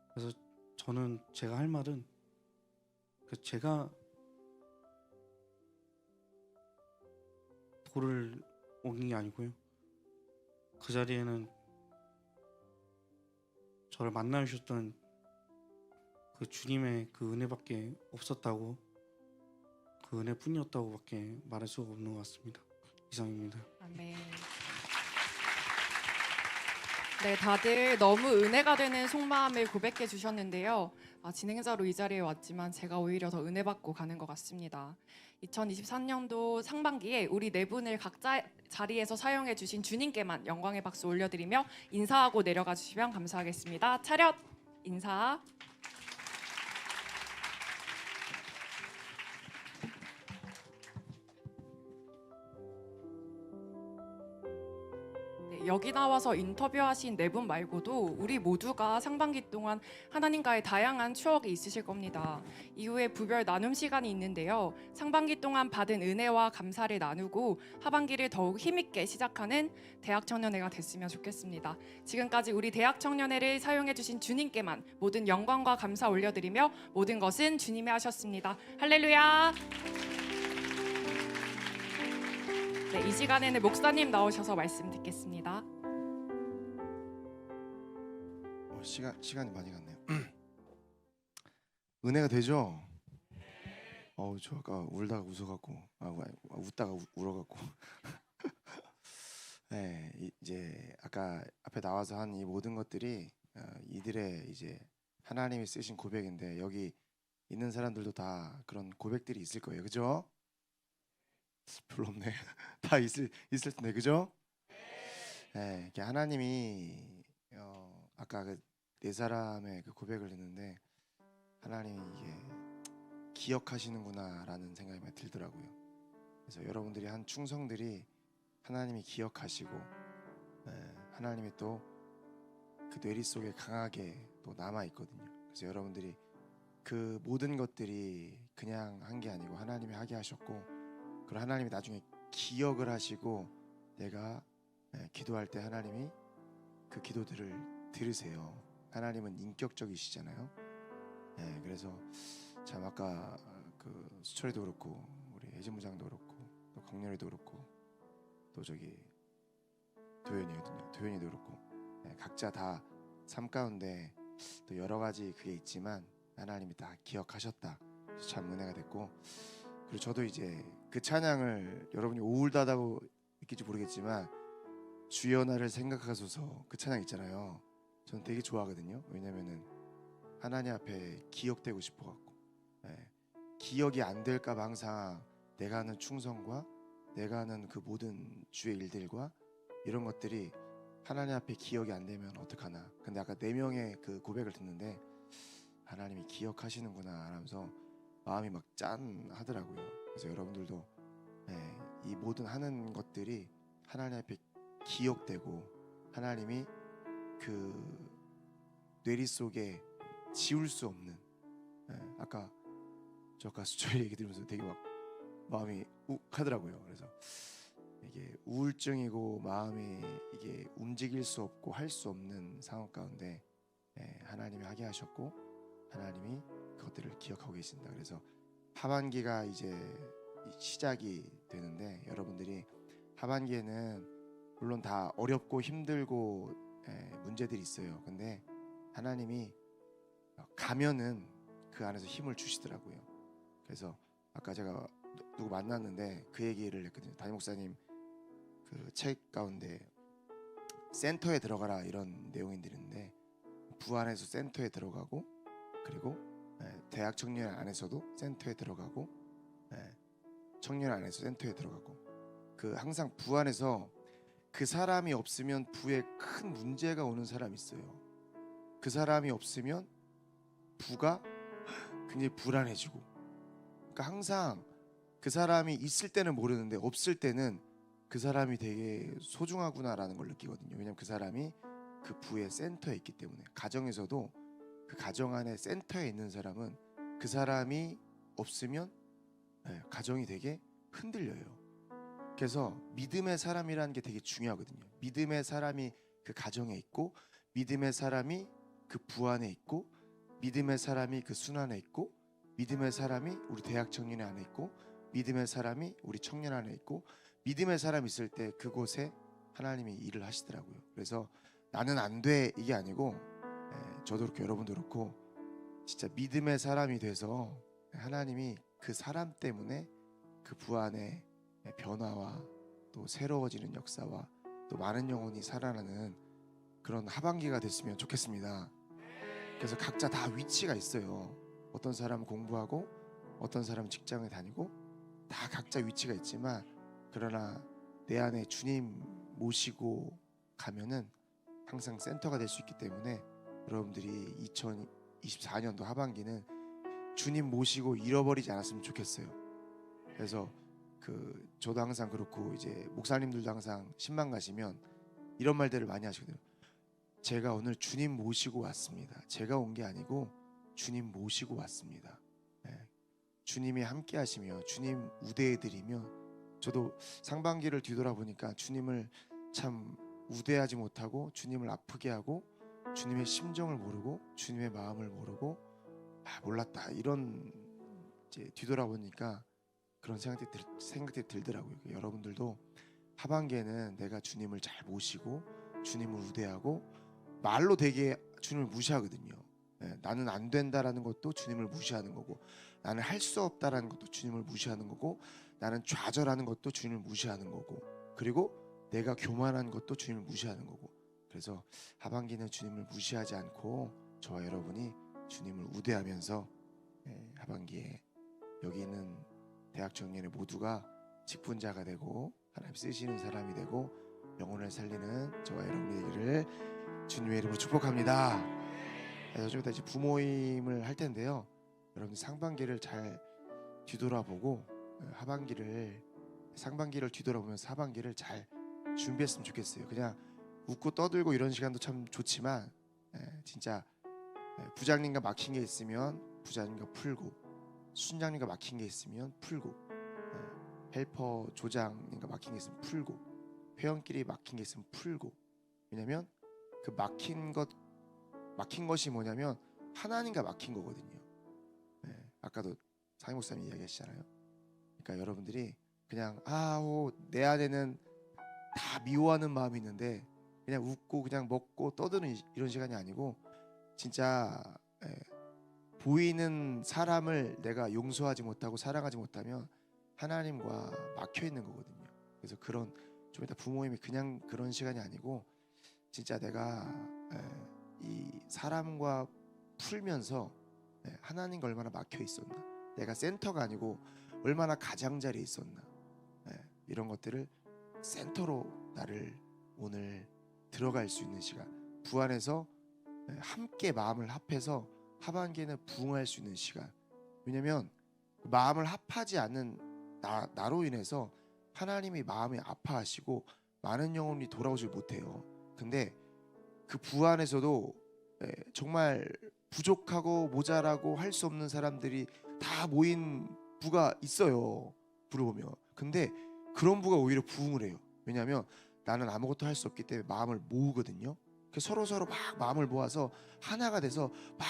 그래서 저는 제가 할 말은 제가 돌을 옮긴 게 아니고요. 그 자리에는 저를 만나주셨던 그 주님의 그 은혜밖에 없었다고, 그 은혜뿐이었다고밖에 말할 수가 없는 것 같습니다. 이상입니다. 아멘. 네, 다들 너무 은혜가 되는 속마음을 고백해 주셨는데요. 진행자로 이 자리에 왔지만 제가 오히려 더 은혜 받고 가는 것 같습니다. 2023년도 상반기에 우리 네 분을 각자 자리에서 사용해 주신 주님께만 영광의 박수 올려드리며 인사하고 내려가 주시면 감사하겠습니다. 차렷 인사. 여기 나와서 인터뷰하신 네 분 말고도 우리 모두가 상반기 동안 하나님과의 다양한 추억이 있으실 겁니다. 이후에 부별 나눔 시간이 있는데요. 상반기 동안 받은 은혜와 감사를 나누고 하반기를 더욱 힘있게 시작하는 대학청년회가 됐으면 좋겠습니다. 지금까지 우리 대학청년회를 사용해주신 주님께만 모든 영광과 감사 올려드리며 모든 것은 주님이 하셨습니다. 할렐루야. 네, 이 시간에는 목사님 나오셔서 말씀 듣겠습니다. 시간이 많이 갔네요. 은혜가 되죠? 저 아까 울다가 웃어갖고 웃다가 울어갖고 네, 이제 아까 앞에 나와서 한 이 모든 것들이 이들의 이제 하나님이 쓰신 고백인데 여기 있는 사람들도 다 그런 고백들이 있을 거예요, 그죠? 별로 없네. 다 있을 텐데, 그죠? 네, 하나님이 아까 그 네 사람의 그 고백을 듣는데 하나님이 이게 기억하시는구나라는 생각이 많이 들더라고요. 그래서 여러분들이 한 충성들이 하나님이 기억하시고 하나님이 또 그 뇌리 속에 강하게 또 남아 있거든요. 그래서 여러분들이 그 모든 것들이 그냥 한 게 아니고 하나님이 하게 하셨고, 그리고 하나님이 나중에 기억을 하시고 내가 기도할 때 하나님이 그 기도들을 들으세요. 하나님은 인격적이시잖아요. 그래서 참 아까 그 수철이도 그렇고 우리 혜진부장도 그렇고 또 강렬이도 그렇고 또 저기 도현이도 그렇고 각자 다 삶 가운데 또 여러 가지 그게 있지만 하나님이 다 기억하셨다. 그래서 참 은혜가 됐고, 그리고 저도 이제 그 찬양을 여러분이 우울하다고 느낄지 모르겠지만 주여 나를 생각하소서 그 찬양 있잖아요. 저는 되게 좋아하거든요. 왜냐면은 하나님 앞에 기억되고 싶어갖고 기억이 안 될까봐 항상 내가 하는 충성과 내가 하는 그 모든 주의 일들과 이런 것들이 하나님 앞에 기억이 안 되면 어떡하나. 근데 아까 4명의 그 고백을 듣는데 하나님이 기억하시는구나 하면서 마음이 막 짠하더라고요. 그래서 여러분들도 이 모든 하는 것들이 하나님 앞에 기억되고 하나님이 그 뇌리 속에 지울 수 없는 아까 수철이 얘기 들으면서 되게 막 마음이 욱하더라고요. 그래서 이게 우울증이고 마음이 이게 움직일 수 없고 할 수 없는 상황 가운데 하나님이 하게 하셨고 하나님이 그것들을 기억하고 계신다. 그래서 하반기가 이제 시작이 되는데 여러분들이 하반기에는 물론 다 어렵고 힘들고 문제들이 있어요. 근데 하나님이 가면은 그 안에서 힘을 주시더라고요. 그래서 아까 제가 누구 만났는데 그 얘기를 했거든요. 담임 목사님 그 책 가운데 센터에 들어가라 이런 내용이 있는데 부안에서 센터에 들어가고 그리고 대학 청년 안에서도 센터에 들어가고 청년 안에서 센터에 들어가고 그 항상 부 안에서 그 사람이 없으면 부에 큰 문제가 오는 사람이 있어요. 그 사람이 없으면 부가 굉장히 불안해지고 그러니까 항상 그 사람이 있을 때는 모르는데 없을 때는 그 사람이 되게 소중하구나라는 걸 느끼거든요. 왜냐하면 그 사람이 그 부의 센터에 있기 때문에 가정에서도 그 가정 안에 센터에 있는 사람은 그 사람이 없으면 가정이 되게 흔들려요. 그래서 믿음의 사람이라는 게 되게 중요하거든요. 믿음의 사람이 그 가정에 있고 믿음의 사람이 그 부 안에 있고 믿음의 사람이 그 순 안에 있고 믿음의 사람이 우리 대학 청년 안에 있고 믿음의 사람이 우리 청년 안에 있고 믿음의 사람이 있을 때 그곳에 하나님이 일을 하시더라고요. 그래서 나는 안 돼 이게 아니고 저도 그렇고 여러분도 그렇고 진짜 믿음의 사람이 돼서 하나님이 그 사람 때문에 그 부 안에 변화와 또 새로워지는 역사와 또 많은 영혼이 살아나는 그런 하반기가 됐으면 좋겠습니다. 그래서 각자 다 위치가 있어요. 어떤 사람은 공부하고 어떤 사람은 직장에 다니고 다 각자 위치가 있지만 그러나 내 안에 주님 모시고 가면은 항상 센터가 될 수 있기 때문에 여러분들이 2024년도 하반기는 주님 모시고 잃어버리지 않았으면 좋겠어요. 그래서 저도 항상 그렇고 이제 목사님들도 항상 신방 가시면 이런 말들을 많이 하시거든요. 제가 오늘 주님 모시고 왔습니다. 제가 온 게 아니고 주님 모시고 왔습니다. 주님이 함께 하시며 주님 우대해 드리며 저도 상반기를 뒤돌아보니까 주님을 참 우대하지 못하고 주님을 아프게 하고 주님의 심정을 모르고 주님의 마음을 모르고 몰랐다 이런 이제 뒤돌아보니까 그런 생각들이 들더라고요. 여러분들도 하반기에는 내가 주님을 잘 모시고 주님을 우대하고 말로 되게 주님을 무시하거든요. 나는 안 된다라는 것도 주님을 무시하는 거고 나는 할 수 없다라는 것도 주님을 무시하는 거고 나는 좌절하는 것도 주님을 무시하는 거고 그리고 내가 교만한 것도 주님을 무시하는 거고 그래서 하반기는 주님을 무시하지 않고 저와 여러분이 주님을 우대하면서 하반기에 여기 있는 대학 청년의 모두가 직분자가 되고 하나님 쓰시는 사람이 되고 영혼을 살리는 저와 여러분이 되기를 주님의 이름으로 축복합니다. 그래서 좀 이따 이제 부모임을 할 텐데요. 여러분 상반기를 잘 뒤돌아보고 상반기를 뒤돌아보면서 하반기를 잘 준비했으면 좋겠어요. 그냥 웃고 떠들고 이런 시간도 참 좋지만 진짜 부장님과 막힌 게 있으면 부장님과 풀고 순장님과 막힌 게 있으면 풀고 헬퍼 조장님과 막힌 게 있으면 풀고 회원끼리 막힌 게 있으면 풀고 왜냐면 그 막힌 것이 뭐냐면 하나님과 막힌 거거든요. 아까도 상임 목사님 이야기하시잖아요. 그러니까 여러분들이 그냥 내 안에는 다 미워하는 마음이 있는데 그냥 웃고 그냥 먹고 떠드는 이런 시간이 아니고 진짜 보이는 사람을 내가 용서하지 못하고 사랑하지 못하면 하나님과 막혀 있는 거거든요. 그래서 그런 좀 이따 부모님이 그냥 그런 시간이 아니고 진짜 내가 이 사람과 풀면서 하나님과 얼마나 막혀 있었나 내가 센터가 아니고 얼마나 가장자리에 있었나 이런 것들을 센터로 나를 오늘 들어갈 수 있는 시간 부 안에서 함께 마음을 합해서 하반기에는 부흥할 수 있는 시간 왜냐면 마음을 합하지 않는 나로 인해서 하나님이 마음이 아파하시고 많은 영혼이 돌아오질 못해요. 근데 그 부 안에서도 정말 부족하고 모자라고 할 수 없는 사람들이 다 모인 부가 있어요. 부를 보면. 근데 그런 부가 오히려 부흥을 해요. 왜냐하면 나는 아무것도 할 수 없기 때문에 마음을 모으거든요. 서로 막 마음을 모아서 하나가 돼서 막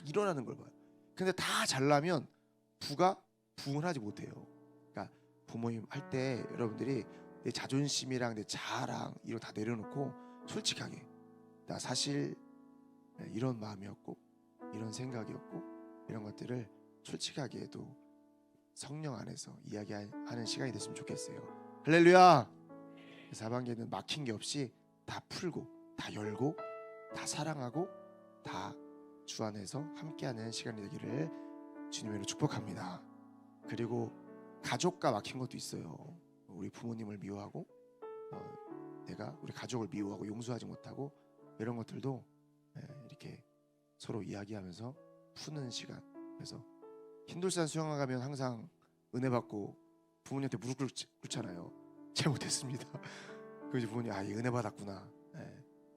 일어나는 걸 봐요. 근데 다 잘나면 부가 부흥을 하지 못해요. 그러니까 부모님 할 때 여러분들이 내 자존심이랑 내 자아랑 이런 거 다 내려놓고 솔직하게 나 사실 이런 마음이었고 이런 생각이었고 이런 것들을 솔직하게 또 성령 안에서 이야기하는 시간이 됐으면 좋겠어요. 할렐루야. 그래서 하반기에는 막힌 게 없이 다 풀고 다 열고 다 사랑하고 다 주 안에서 함께하는 시간이 되기를 주님으로 축복합니다. 그리고 가족과 막힌 것도 있어요. 우리 부모님을 미워하고 내가 우리 가족을 미워하고 용서하지 못하고 이런 것들도 이렇게 서로 이야기하면서 푸는 시간. 그래서 흰돌산 수영장 가면 항상 은혜 받고 부모님한테 무릎 꿇잖아요. 잘못했습니다. 그 이제 부모님 이 은혜 받았구나.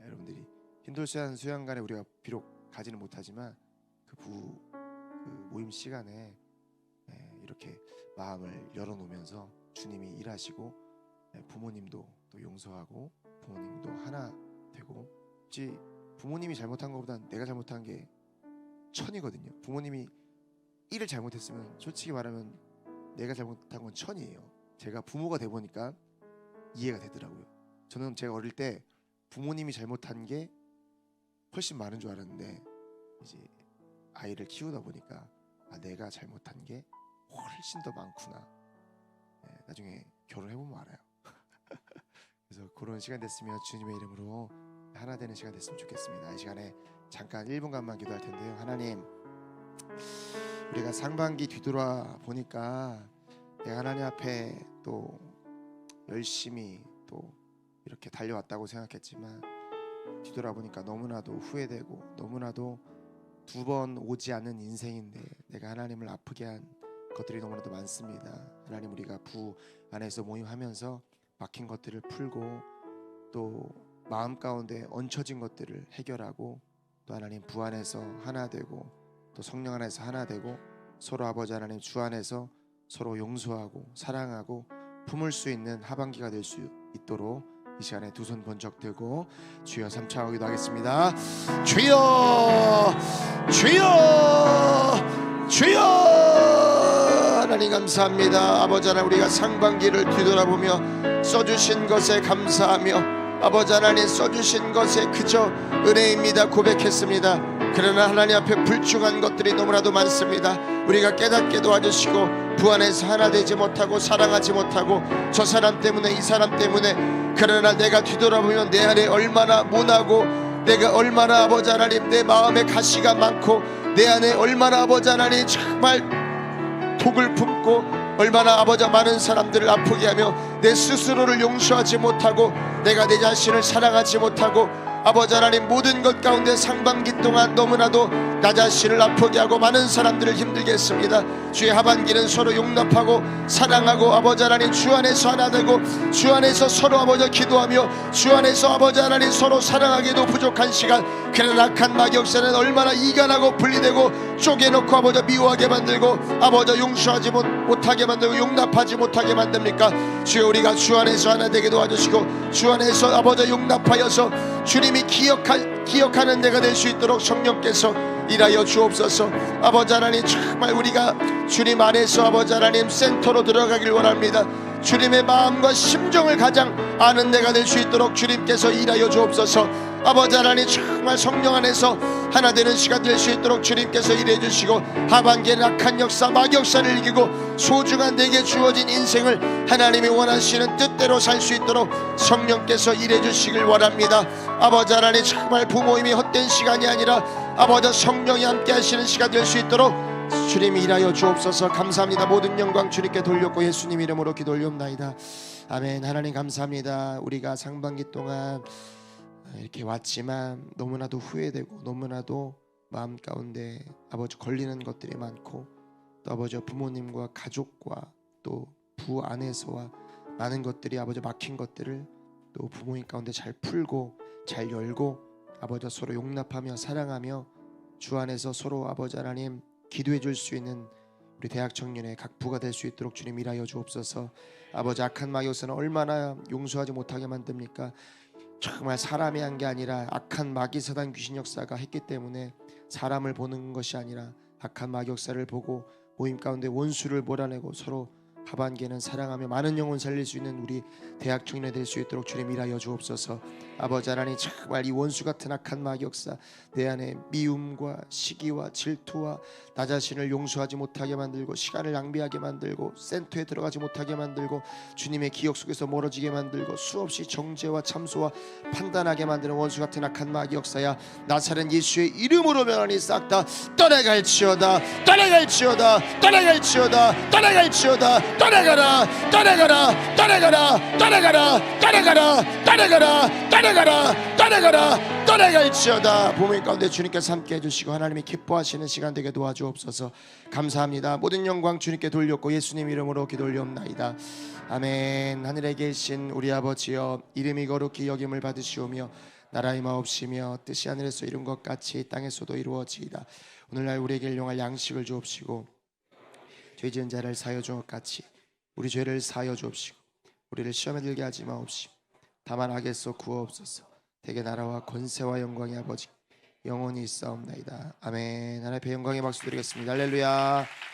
여러분들이 흰돌산 수영관에 우리가 비록 가지는 못하지만 그 모임 시간에 이렇게 마음을 열어놓으면서 주님이 일하시고 부모님도 또 용서하고 부모님도 하나 되고, 혹시 부모님이 잘못한 것보다 내가 잘못한 게 천이거든요. 부모님이 일을 잘못했으면 솔직히 말하면 내가 잘못한 건 천이에요. 제가 부모가 돼 보니까 이해가 되더라고요. 저는 제가 어릴 때 부모님이 잘못한 게 훨씬 많은 줄 알았는데 이제 아이를 키우다 보니까 내가 잘못한 게 훨씬 더 많구나. 나중에 결혼해보면 알아요. 그래서 그런 시간 됐으면 주님의 이름으로 하나 되는 시간 됐으면 좋겠습니다. 이 시간에 잠깐 1분간만 기도할 텐데요. 하나님, 우리가 상반기 뒤돌아 보니까 내가 하나님 앞에 또 열심히 또 이렇게 달려왔다고 생각했지만 뒤돌아보니까 너무나도 후회되고 너무나도 두 번 오지 않는 인생인데 내가 하나님을 아프게 한 것들이 너무나도 많습니다. 하나님, 우리가 부 안에서 모임하면서 막힌 것들을 풀고 또 마음 가운데 얹혀진 것들을 해결하고 또 하나님 부 안에서 하나 되고 또 성령 안에서 하나 되고 서로 아버지 하나님 주 안에서 서로 용서하고 사랑하고 품을 수 있는 하반기가 될 수 있도록 이 시간에 두 손 번쩍 들고 주여 삼창하고 기도하겠습니다. 주여, 주여, 주여. 하나님 감사합니다. 아버지 하나님, 우리가 상반기를 뒤돌아보며 써주신 것에 감사하며 아버지 하나님 써주신 것에 그저 은혜입니다 고백했습니다. 그러나 하나님 앞에 불충한 것들이 너무나도 많습니다. 우리가 깨닫게 도와주시고 부 안에서 하나 되지 못하고 사랑하지 못하고 저 사람 때문에 이 사람 때문에, 그러나 내가 뒤돌아보면 내 안에 얼마나 모나고 내가 얼마나 아버지 하나님 내 마음에 가시가 많고 내 안에 얼마나 아버지 하나님 정말 독을 품고 얼마나 아버지 많은 사람들을 아프게 하며 내 스스로를 용서하지 못하고 내가 내 자신을 사랑하지 못하고 아버지 하나님 모든 것 가운데 상반기 동안 너무나도 나 자신을 아프게 하고 많은 사람들을 힘들게 했습니다. 주의 하반기는 서로 용납하고 사랑하고 아버지 하나님 주 안에서 하나 되고 주 안에서 서로 아버지 기도하며 주 안에서 아버지 하나님 서로 사랑하기도 부족한 시간, 그런 악한 마귀역사는 얼마나 이간하고 분리되고 쪼개놓고 아버지 미워하게 만들고 아버지 용서하지 못하게 만들고 용납하지 못하게 만듭니까? 주여, 우리가 주 안에서 하나 되게 도와주시고 주 안에서 아버지 용납하여서 주님이 기억하는 내가 될 수 있도록 성령께서 일하여 주옵소서. 아버지 하나님, 정말 우리가 주님 안에서 아버지 하나님 센터로 들어가길 원합니다. 주님의 마음과 심정을 가장 아는 내가 될 수 있도록 주님께서 일하여 주옵소서. 아버지 하나님, 정말 성령 안에서 하나 되는 시간 될 수 있도록 주님께서 일해 주시고 하반기에는 악한 역사 마귀역사를 이기고 소중한 내게 주어진 인생을 하나님이 원하시는 뜻대로 살 수 있도록 성령께서 일해 주시길 원합니다. 아버지 하나님, 정말 부모님이 헛된 시간이 아니라 아버지 성령이 함께 하시는 시간 될 수 있도록 주님이 일하여 주옵소서. 감사합니다. 모든 영광 주님께 돌렸고 예수님 이름으로 기도 올리옵나이다. 아멘. 하나님 감사합니다. 우리가 상반기 동안 이렇게 왔지만 너무나도 후회되고 너무나도 마음 가운데 아버지 걸리는 것들이 많고 또 아버지 부모님과 가족과 또 부 안에서와 많은 것들이 아버지 막힌 것들을 또 부모님 가운데 잘 풀고 잘 열고 아버지 서로 용납하며 사랑하며 주 안에서 서로 아버지 하나님 기도해 줄 수 있는 우리 대학 청년의 각 부가 될 수 있도록 주님 일하여 주옵소서. 아버지 악한 마귀역사는 얼마나 용서하지 못하게 만듭니까? 정말 사람이 한 게 아니라 악한 마귀 사단 귀신 역사가 했기 때문에 사람을 보는 것이 아니라 악한 마귀 역사를 보고 모임 가운데 원수를 몰아내고 서로 하반기에는 사랑하며 많은 영혼 살릴 수 있는 우리 대학 청년이 될 수 있도록 주님 일하여 주옵소서. 아버지 하나님, 정말 이 원수 같은 악한 마귀 역사 내 안에 미움과 시기와 질투와 나 자신을 용서하지 못하게 만들고 시간을 낭비하게 만들고 센터에 들어가지 못하게 만들고 주님의 기억 속에서 멀어지게 만들고 수없이 정죄와 참소와 판단하게 만드는 원수 같은 악한 마귀 역사야, 나사렛 예수의 이름으로 명하니 싹 다 떠나갈지어다, 떠나갈지어다, 떠나갈지어다, 떠나갈지어다, 떠나가라 떠나가라 떠나가라 떠나가라 떠나가라 떠나가라 떠나가라 떠나가라 떠나갈지어다. 보물 가운데 주님께서 함께 해주시고 하나님이 기뻐하시는 시간 되게 도와주옵소서. 감사합니다. 모든 영광 주님께 돌렸고 예수님 이름으로 기도 올리옵나이다. 아멘. 하늘에 계신 우리 아버지여, 이름이 거룩히 여김을 받으시오며 나라의 마옵시며 뜻이 하늘에서 이룬 것 같이 땅에서도 이루어지이다. 오늘날 우리에게 일용할 양식을 주옵시고 죄 지은 자를 사하여 준 것 같이 우리 죄를 사하여 주옵시고 우리를 시험에 들게 하지 마옵시고 다만 악에서 구하옵소서. 대개 나라와 권세와 영광이 아버지 영원히 있사옵나이다. 아멘. 하나님의 영광의 박수 드리겠습니다. 할렐루야.